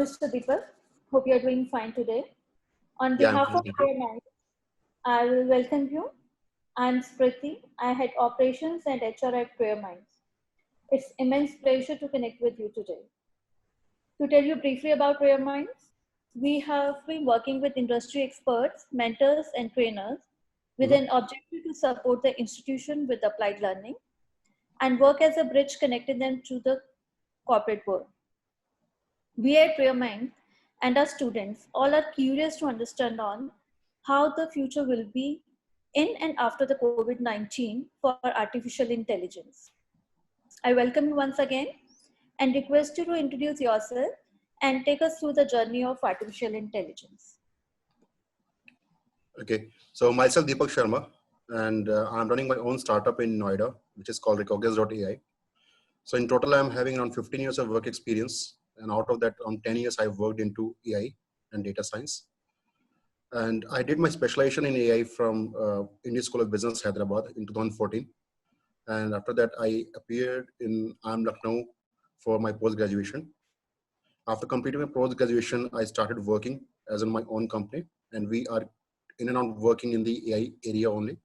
Mr. Deepak. Hope you're doing fine today. On Yeah, I'm behalf fine. of Airlines, I will welcome you. I'm Spriti. I head operations and HR at ClearMinds. It's immense pleasure to connect with you today. To tell you briefly about ClearMinds, we have been working with industry experts, mentors, and trainers with an objective to support the institution with applied learning and work as a bridge connecting them to the corporate world. We at ClearMinds and our students all are curious to understand on how the future will be in and after the COVID-19 for artificial intelligence. I welcome you once again and request you to introduce yourself and take us through the journey of artificial intelligence. Okay, so myself Deepak Sharma, and I'm running my own startup in Noida, which is called Recognize.ai. So in total, I'm having around 15 years of work experience, and out of that, around 10 years I've worked into AI and data science. And I did my specialization in AI from Indian School of Business, Hyderabad in 2014. And after that, I appeared in IIM Lucknow for my post-graduation. After completing my post-graduation, I started working as in my own company, and we are in and out working in the AI area only.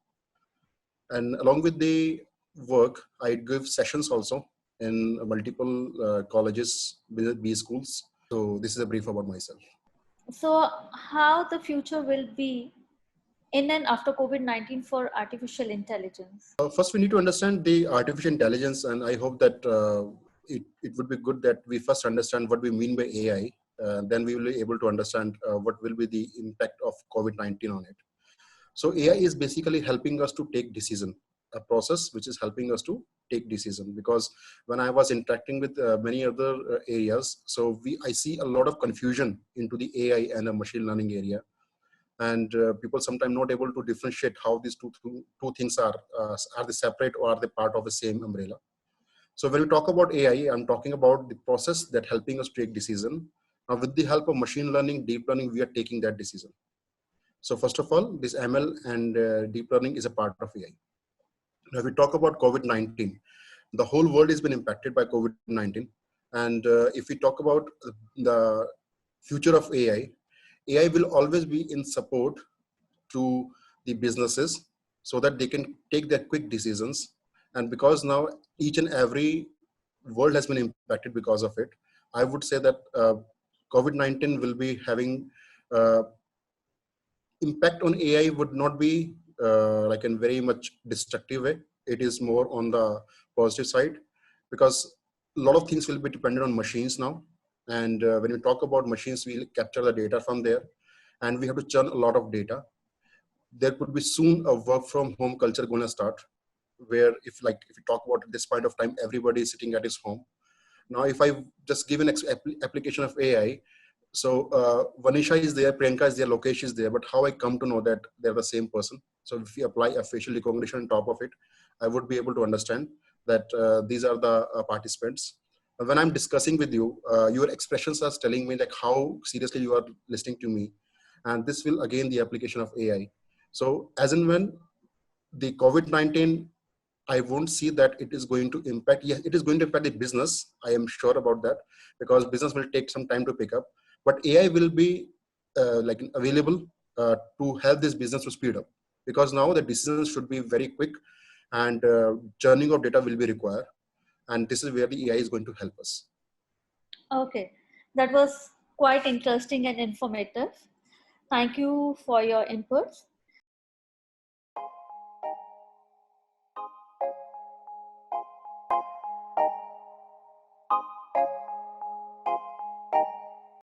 And along with the work, I give sessions also in multiple colleges, B schools. So this is a brief about myself. So how the future will be in and after COVID-19 for artificial intelligence? First, we need to understand the artificial intelligence, and I hope that it would be good that we first understand what we mean by AI. Then we will be able to understand what will be the impact of COVID-19 on it. So AI is basically helping us to take decision, a process which is helping us to take decision. Because when I was interacting with many other areas, so I see a lot of confusion into the AI and the machine learning area. And people sometimes not able to differentiate how these two things are they separate or are they part of the same umbrella. So when we talk about AI, I'm talking about the process that helping us take decision. Now with the help of machine learning, deep learning, we are taking that decision. So first of all, this ML and deep learning is a part of AI. Now we talk about COVID-19. The whole world has been impacted by COVID-19. And if we talk about the future of AI, AI will always be in support to the businesses so that they can take their quick decisions. And because now each and every world has been impacted because of it, I would say that COVID-19 will be having impact on AI would not be like in very much destructive way. It is more on the positive side because a lot of things will be dependent on machines now. And when we talk about machines, we'll capture the data from there and we have to churn a lot of data. There could be soon a work from home culture going to start where if you talk about at this point of time, everybody is sitting at his home. Now, if I just give an application of AI, so Vanisha is there, Priyanka is there, Lokesh is there, but how I come to know that they're the same person? So if you apply a facial recognition on top of it, I would be able to understand that these are the participants. When I'm discussing with you, your expressions are telling me like how seriously you are listening to me. And this will again the application of AI. So as and when the COVID-19, I won't see that it is going to impact. Yes, it is going to impact the business. I am sure about that because business will take some time to pick up. But AI will be like available to help this business to speed up because now the decisions should be very quick and churning of data will be required. And this is where the AI is going to help us. Okay, that was quite interesting and informative. Thank you for your inputs.